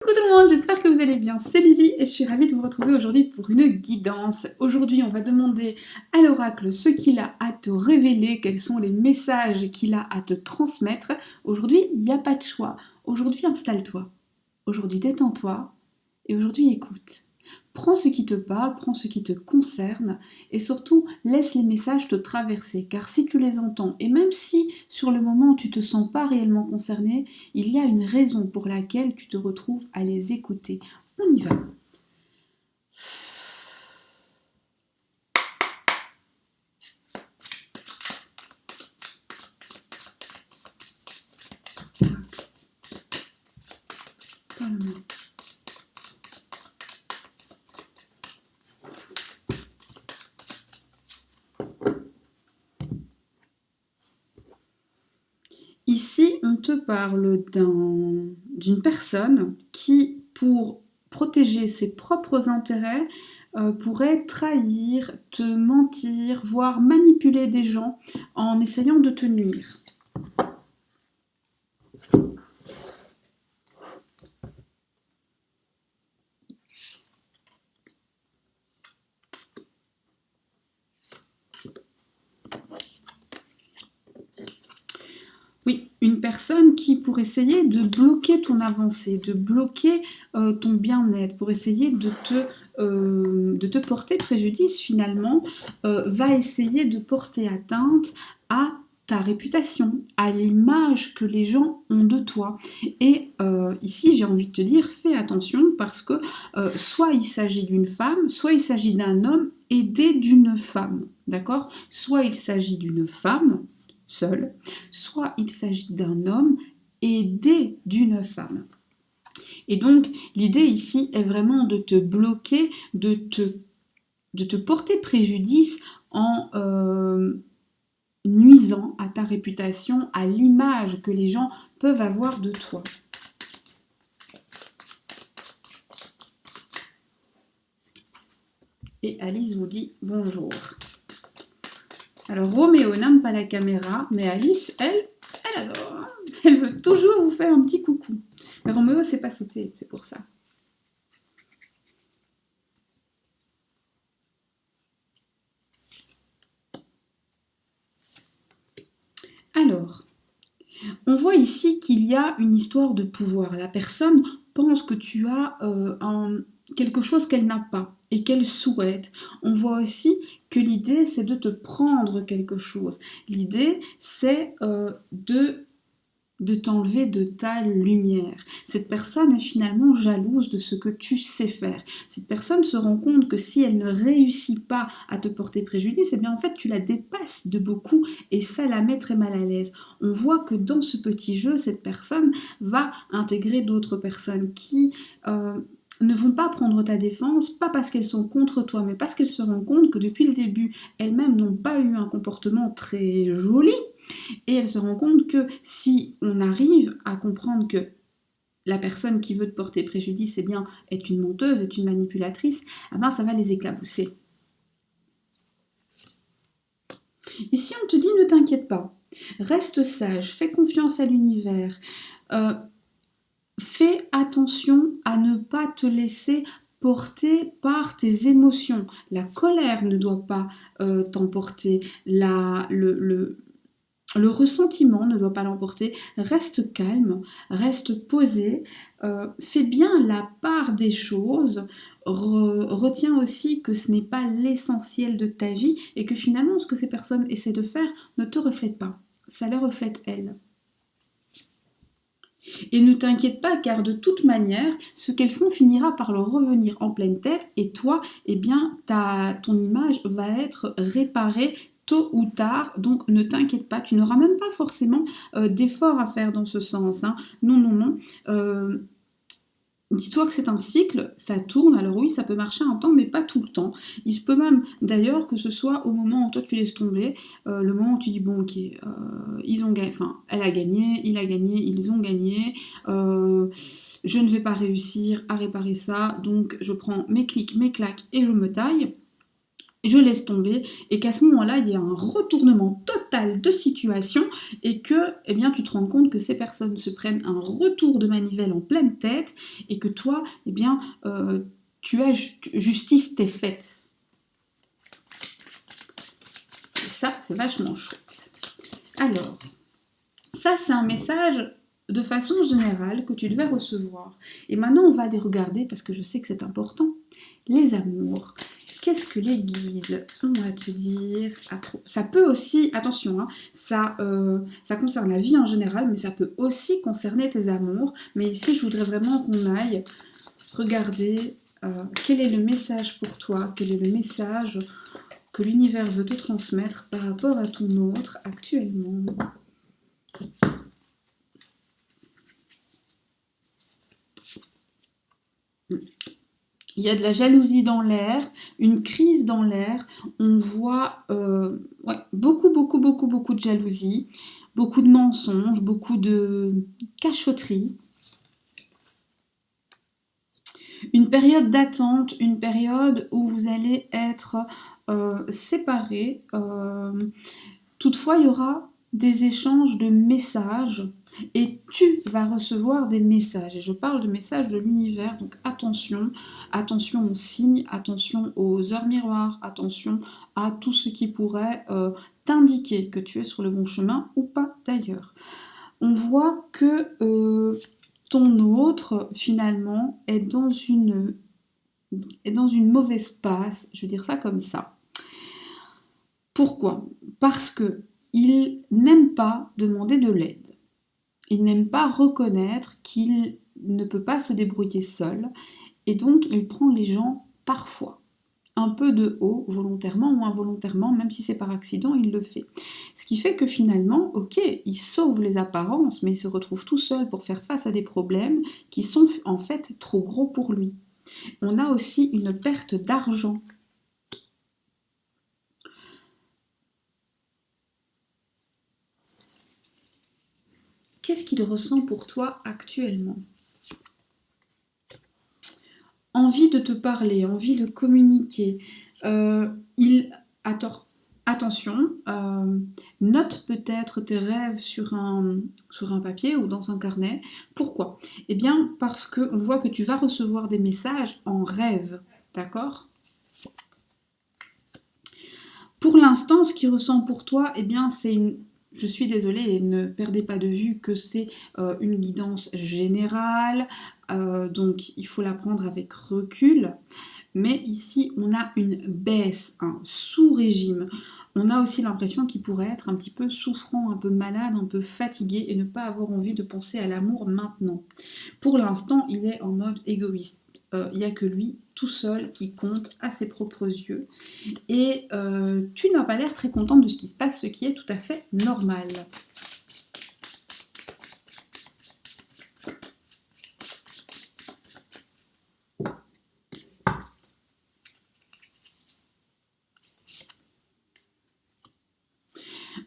Coucou tout le monde, j'espère que vous allez bien, c'est Lily et je suis ravie de vous retrouver aujourd'hui pour une guidance. Aujourd'hui on va demander à l'oracle ce qu'il a à te révéler, quels sont les messages qu'il a à te transmettre. Aujourd'hui il n'y a pas de choix, aujourd'hui installe-toi, aujourd'hui détends-toi et aujourd'hui écoute. Prends ce qui te parle, prends ce qui te concerne et surtout laisse les messages te traverser car si tu les entends et même si sur le moment tu te sens pas réellement concerné, il y a une raison pour laquelle tu te retrouves à les écouter. On y va. Calme. Ici, on te parle d'une personne qui, pour protéger ses propres intérêts, pourrait trahir, te mentir, voire manipuler des gens en essayant de te nuire. Oui, une personne qui, pour essayer de bloquer ton avancée, de bloquer ton bien-être, pour essayer de te porter préjudice finalement, va essayer de porter atteinte à ta réputation, à l'image que les gens ont de toi. Et ici, j'ai envie de te dire, fais attention parce que soit il s'agit d'une femme, soit il s'agit d'un homme aidé d'une femme, d'accord? Soit il s'agit d'une femme seule, soit il s'agit d'un homme aidé d'une femme. Et donc, l'idée ici est vraiment de te bloquer, de te porter préjudice en nuisant à ta réputation, à l'image que les gens peuvent avoir de toi. Et Alice vous dit bonjour. Alors Roméo n'aime pas la caméra, mais Alice, elle adore. Elle veut toujours vous faire un petit coucou. Mais Roméo sait pas sauter, c'est pour ça. Alors, on voit ici qu'il y a une histoire de pouvoir. La personne pense que tu as quelque chose qu'elle n'a pas et qu'elle souhaite. On voit aussi que l'idée, c'est de te prendre quelque chose. L'idée, c'est de t'enlever de ta lumière. Cette personne est finalement jalouse de ce que tu sais faire. Cette personne se rend compte que si elle ne réussit pas à te porter préjudice, eh bien en fait tu la dépasses de beaucoup et ça la met très mal à l'aise. On voit que dans ce petit jeu, cette personne va intégrer d'autres personnes qui ne vont pas prendre ta défense, pas parce qu'elles sont contre toi, mais parce qu'elles se rendent compte que depuis le début, elles-mêmes n'ont pas eu un comportement très joli. Et elle se rend compte que si on arrive à comprendre que la personne qui veut te porter préjudice eh bien, est une menteuse, est une manipulatrice, eh ben, ça va les éclabousser. Ici, on te dit ne t'inquiète pas, reste sage, fais confiance à l'univers, fais attention à ne pas te laisser porter par tes émotions. La colère ne doit pas t'emporter, le ressentiment ne doit pas l'emporter, reste calme, reste posé, fais bien la part des choses, retiens aussi que ce n'est pas l'essentiel de ta vie et que finalement ce que ces personnes essaient de faire ne te reflète pas, ça les reflète elles. Et ne t'inquiète pas car de toute manière, ce qu'elles font finira par leur revenir en pleine tête et toi, eh bien, ton image va être réparée tôt ou tard, donc ne t'inquiète pas, tu n'auras même pas forcément d'efforts à faire dans ce sens. Hein. Non, non, non. Dis-toi que c'est un cycle, ça tourne, alors oui, ça peut marcher un temps, mais pas tout le temps. Il se peut même, d'ailleurs, que ce soit au moment où toi tu laisses tomber, le moment où tu dis, bon, ok, ils ont gagné, enfin, elle a gagné, il a gagné, ils ont gagné, je ne vais pas réussir à réparer ça, donc je prends mes clics, mes claques et je me taille. je laisse tomber, et qu'à ce moment-là, il y a un retournement total de situation, et que eh bien, tu te rends compte que ces personnes se prennent un retour de manivelle en pleine tête, et que toi, eh bien, tu as justice t'est faite. Et ça, c'est vachement chouette. Alors, ça, c'est un message de façon générale que tu devais recevoir. Et maintenant, on va les regarder parce que je sais que c'est important. Les amours. Qu'est-ce que les guides ont à te dire? Ça peut aussi, attention, hein, ça concerne la vie en général, mais ça peut aussi concerner tes amours. Mais ici, je voudrais vraiment qu'on aille regarder quel est le message pour toi, quel est le message que l'univers veut te transmettre par rapport à ton autre actuellement. Il y a de la jalousie dans l'air, une crise dans l'air. On voit beaucoup de jalousie, beaucoup de mensonges, beaucoup de cachotterie. Une période d'attente, une période où vous allez être séparés. Toutefois, il y aura des échanges de messages et tu vas recevoir des messages. Et je parle de messages de l'univers, donc attention, attention aux signes, attention aux heures miroirs, attention à tout ce qui pourrait t'indiquer que tu es sur le bon chemin ou pas d'ailleurs. On voit que ton autre, finalement, est dans une mauvaise passe, je veux dire ça comme ça. Pourquoi? Parce que il n'aime pas demander de l'aide. Il n'aime pas reconnaître qu'il ne peut pas se débrouiller seul. Et donc, il prend les gens parfois un peu de haut, volontairement ou involontairement, même si c'est par accident, il le fait. Ce qui fait que finalement, ok, il sauve les apparences, mais il se retrouve tout seul pour faire face à des problèmes qui sont en fait trop gros pour lui. On a aussi une perte d'argent. Qu'est-ce qu'il ressent pour toi actuellement? Envie de te parler, envie de communiquer. Attention, note peut-être tes rêves sur un papier ou dans un carnet. Pourquoi? Eh bien, parce qu'on voit que tu vas recevoir des messages en rêve, d'accord? Pour l'instant, ce qu'il ressent pour toi, eh bien, c'est une... Je suis désolée, et ne perdez pas de vue que c'est une guidance générale, donc il faut la prendre avec recul. Mais ici, on a une baisse, un sous-régime. On a aussi l'impression qu'il pourrait être un petit peu souffrant, un peu malade, un peu fatigué et ne pas avoir envie de penser à l'amour maintenant. Pour l'instant, il est en mode égoïste. Il n'y a que lui, tout seul, qui compte à ses propres yeux. Et tu n'as pas l'air très contente de ce qui se passe, ce qui est tout à fait normal.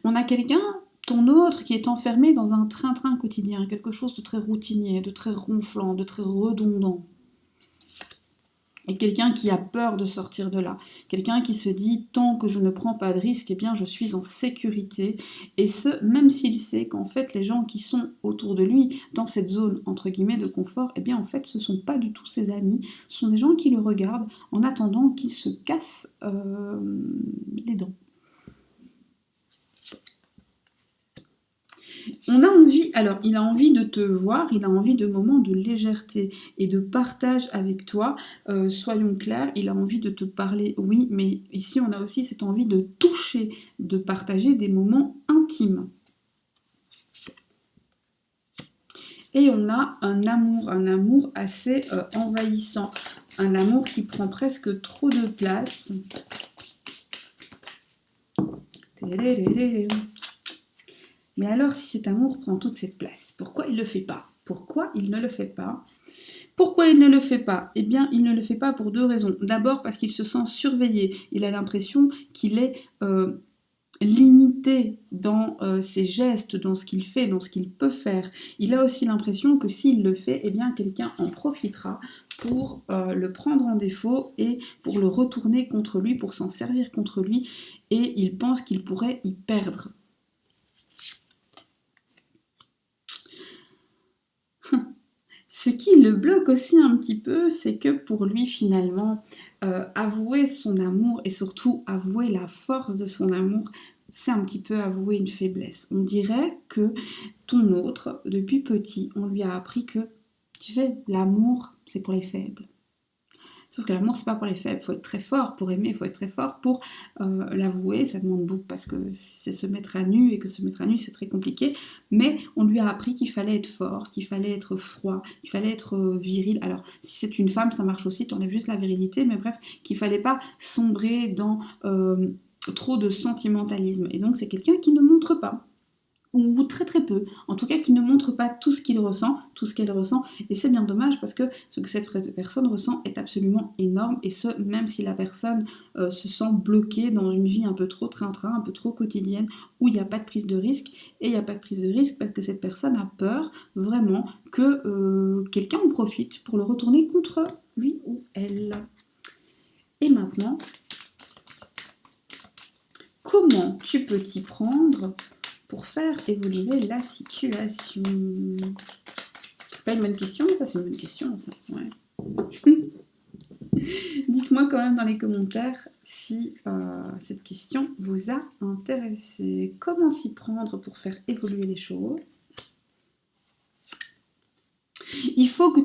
On a quelqu'un, ton autre, qui est enfermé dans un train-train quotidien, quelque chose de très routinier, de très ronflant, de très redondant. Et quelqu'un qui a peur de sortir de là. Quelqu'un qui se dit, tant que je ne prends pas de risque, eh bien je suis en sécurité. Et ce, même s'il sait qu'en fait les gens qui sont autour de lui, dans cette zone entre guillemets de confort, eh bien en fait ce ne sont pas du tout ses amis. Ce sont des gens qui le regardent en attendant qu'il se casse les dents. On a envie, alors il a envie de te voir, il a envie de moments de légèreté et de partage avec toi. Soyons clairs, il a envie de te parler, oui, mais ici on a aussi cette envie de toucher, de partager des moments intimes. Et on a un amour assez envahissant, un amour qui prend presque trop de place. Mais alors, si cet amour prend toute cette place, pourquoi il ne le fait pas? Pourquoi il ne le fait pas? Pourquoi il ne le fait pas? Eh bien, il ne le fait pas pour deux raisons. D'abord, parce qu'il se sent surveillé. Il a l'impression qu'il est limité dans ses gestes, dans ce qu'il fait, dans ce qu'il peut faire. Il a aussi l'impression que s'il le fait, eh bien quelqu'un en profitera pour le prendre en défaut et pour le retourner contre lui, pour s'en servir contre lui, et il pense qu'il pourrait y perdre. Ce qui le bloque aussi un petit peu, c'est que pour lui finalement, avouer son amour et surtout avouer la force de son amour, c'est un petit peu avouer une faiblesse. On dirait que ton autre, depuis petit, on lui a appris que, tu sais, l'amour, c'est pour les faibles. Sauf que l'amour, c'est pas pour les faibles. Il faut être très fort pour aimer, il faut être très fort pour l'avouer. Ça demande beaucoup parce que c'est se mettre à nu et que se mettre à nu, c'est très compliqué. Mais on lui a appris qu'il fallait être fort, qu'il fallait être froid, qu'il fallait être viril. Alors, si c'est une femme, ça marche aussi, tu enlèves juste la virilité, mais bref, qu'il fallait pas sombrer dans trop de sentimentalisme. Et donc, c'est quelqu'un qui ne montre pas, ou très très peu, en tout cas qui ne montre pas tout ce qu'il ressent, tout ce qu'elle ressent, et c'est bien dommage parce que ce que cette personne ressent est absolument énorme, et ce, même si la personne se sent bloquée dans une vie un peu trop train-train, un peu trop quotidienne, où il n'y a pas de prise de risque, et il n'y a pas de prise de risque parce que cette personne a peur vraiment que quelqu'un en profite pour le retourner contre lui ou elle. Et maintenant, comment tu peux t'y prendre pour faire évoluer la situation? Pas une bonne question, ça c'est une bonne question, ça. Ouais. Dites-moi quand même dans les commentaires si cette question vous a intéressé. Comment s'y prendre pour faire évoluer les choses? Il faut que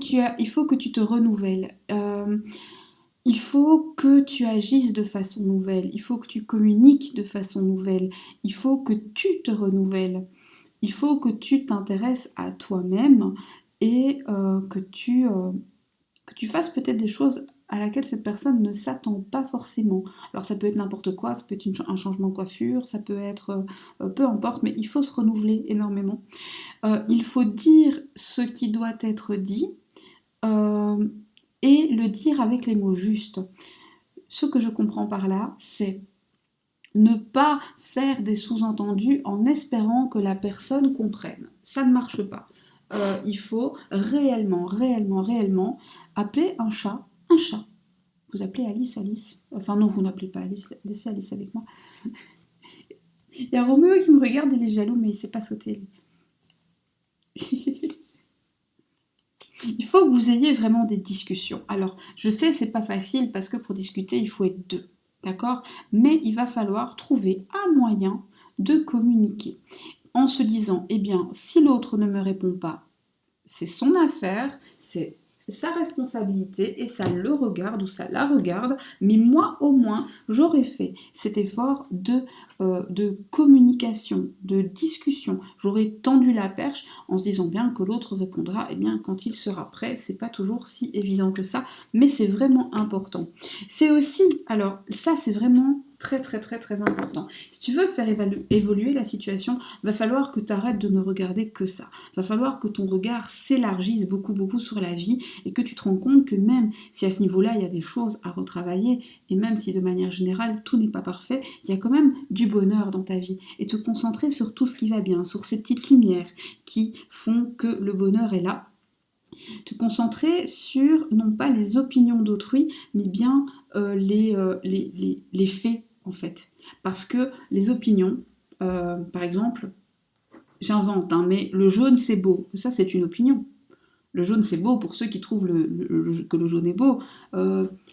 tu te renouvelles. Il faut que tu agisses de façon nouvelle, il faut que tu communiques de façon nouvelle, il faut que tu te renouvelles, il faut que tu t'intéresses à toi-même et que tu fasses peut-être des choses à laquelle cette personne ne s'attend pas forcément. Alors ça peut être n'importe quoi, ça peut être un changement de coiffure, ça peut être peu importe, mais il faut se renouveler énormément. Il faut dire ce qui doit être dit. Et le dire avec les mots justes. Ce que je comprends par là, c'est ne pas faire des sous-entendus en espérant que la personne comprenne. Ça ne marche pas. Il faut réellement appeler un chat un chat. Vous appelez Alice Alice. Enfin non, vous n'appelez pas Alice, laissez Alice avec moi. Il y a Roméo qui me regarde, il est jaloux, mais il ne sait pas sauter. Il faut que vous ayez vraiment des discussions. Alors, je sais, c'est pas facile parce que pour discuter, il faut être deux, d'accord? Mais il va falloir trouver un moyen de communiquer en se disant, eh bien, si l'autre ne me répond pas, c'est son affaire, c'est sa responsabilité et ça le regarde ou ça la regarde, mais moi au moins j'aurais fait cet effort de communication, de discussion, j'aurais tendu la perche en se disant bien que l'autre répondra eh bien, quand il sera prêt. C'est pas toujours si évident que ça, mais c'est vraiment important. C'est aussi, alors ça c'est vraiment très très très très important. Si tu veux faire évoluer la situation, va falloir que tu arrêtes de ne regarder que ça. Va falloir que ton regard s'élargisse beaucoup beaucoup sur la vie et que tu te rends compte que même si à ce niveau-là il y a des choses à retravailler et même si de manière générale tout n'est pas parfait, il y a quand même du bonheur dans ta vie et te concentrer sur tout ce qui va bien, sur ces petites lumières qui font que le bonheur est là. Te concentrer sur non pas les opinions d'autrui mais bien les faits en fait. Parce que les opinions, par exemple, j'invente, hein, mais le jaune c'est beau, ça c'est une opinion. Le jaune c'est beau pour ceux qui trouvent que le jaune est beau.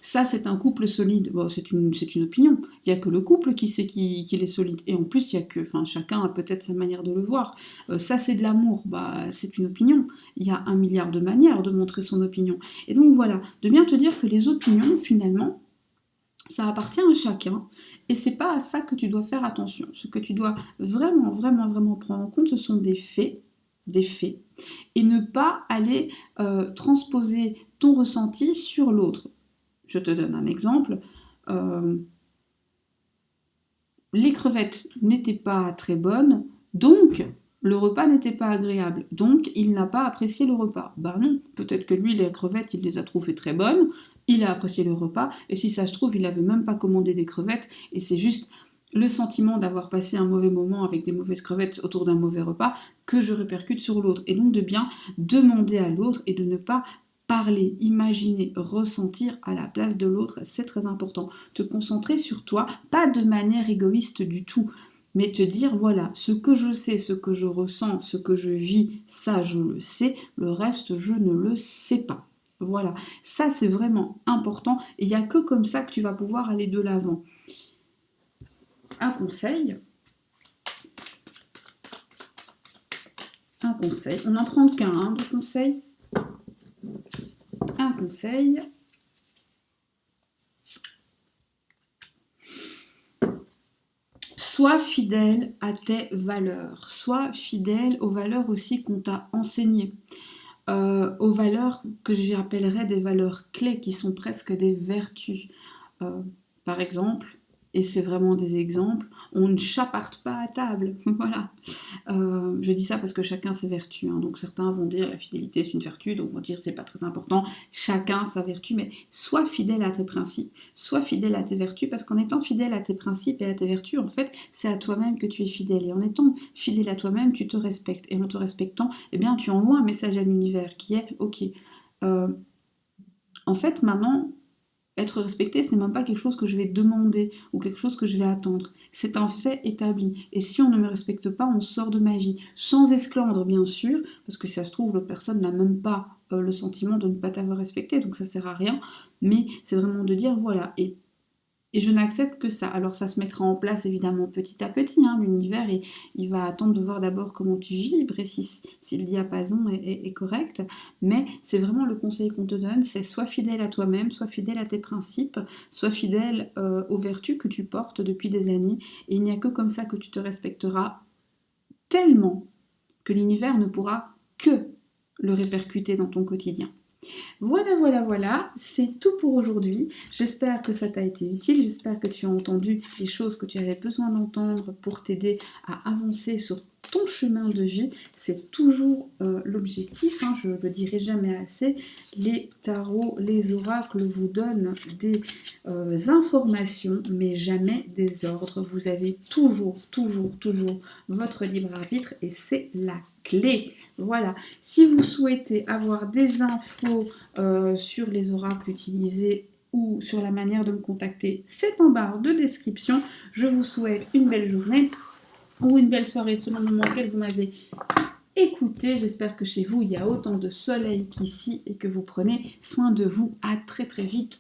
Ça c'est un couple solide, bon, c'est une opinion. Il n'y a que le couple qui sait qu'il est solide. Et en plus, il y a que, chacun a peut-être sa manière de le voir. Ça c'est de l'amour, bah, c'est une opinion. Il y a 1 milliard de manières de montrer son opinion. Et donc voilà, de bien te dire que les opinions finalement, ça appartient à chacun et c'est pas à ça que tu dois faire attention. Ce que tu dois vraiment prendre en compte, ce sont des faits, et ne pas aller transposer ton ressenti sur l'autre. Je te donne un exemple. Les crevettes n'étaient pas très bonnes, donc le repas n'était pas agréable, donc il n'a pas apprécié le repas. Ben non, peut-être que lui, les crevettes, il les a trouvées très bonnes, il a apprécié le repas, et si ça se trouve, il n'avait même pas commandé des crevettes, et c'est juste le sentiment d'avoir passé un mauvais moment avec des mauvaises crevettes autour d'un mauvais repas que je répercute sur l'autre. Et donc de bien demander à l'autre et de ne pas parler, imaginer, ressentir à la place de l'autre, c'est très important. Te concentrer sur toi, pas de manière égoïste du tout, mais te dire, voilà, ce que je sais, ce que je ressens, ce que je vis, ça je le sais, le reste je ne le sais pas. Voilà, ça c'est vraiment important et il n'y a que comme ça que tu vas pouvoir aller de l'avant. Un conseil, on n'en prend qu'un de conseil. Un conseil. Sois fidèle à tes valeurs, sois fidèle aux valeurs aussi qu'on t'a enseignées, aux valeurs que j'appellerais des valeurs clés qui sont presque des vertus. Euh, Par exemple, et c'est vraiment des exemples, on ne chaparde pas à table. Voilà. Je dis ça parce que chacun ses vertus, hein. Donc certains vont dire la fidélité c'est une vertu, donc vont dire c'est pas très important. Chacun sa vertu, mais sois fidèle à tes principes, sois fidèle à tes vertus, parce qu'en étant fidèle à tes principes et à tes vertus, en fait, c'est à toi-même que tu es fidèle. Et en étant fidèle à toi-même, tu te respectes. Et en te respectant, eh bien, tu envoies un message à l'univers qui est ok. Euh, En fait, maintenant, être respecté, ce n'est même pas quelque chose que je vais demander ou quelque chose que je vais attendre. C'est un fait établi. Et si on ne me respecte pas, on sort de ma vie. Sans esclandre, bien sûr, parce que si ça se trouve, l'autre personne n'a même pas le sentiment de ne pas t'avoir respecté, donc ça sert à rien. Mais c'est vraiment de dire, voilà, et je n'accepte que ça. Alors ça se mettra en place évidemment petit à petit, hein, l'univers, et il va attendre de voir d'abord comment tu vibres et si le diapason est correct. Mais c'est vraiment le conseil qu'on te donne, c'est sois fidèle à toi-même, sois fidèle à tes principes, sois fidèle aux vertus que tu portes depuis des années. Et il n'y a que comme ça que tu te respecteras tellement que l'univers ne pourra que le répercuter dans ton quotidien. Voilà, voilà, voilà, c'est tout pour aujourd'hui. J'espère que ça t'a été utile, j'espère que tu as entendu les choses que tu avais besoin d'entendre pour t'aider à avancer sur ton chemin de vie. C'est toujours l'objectif, hein, je ne le dirai jamais assez. Les tarots, les oracles vous donnent des informations, mais jamais des ordres. Vous avez toujours, toujours, toujours votre libre arbitre et c'est la clé. Voilà. Si vous souhaitez avoir des infos sur les oracles utilisés ou sur la manière de me contacter, c'est en barre de description. Je vous souhaite une belle journée ou une belle soirée selon le moment auquel vous m'avez écouté. J'espère que chez vous, il y a autant de soleil qu'ici et que vous prenez soin de vous. À très très vite.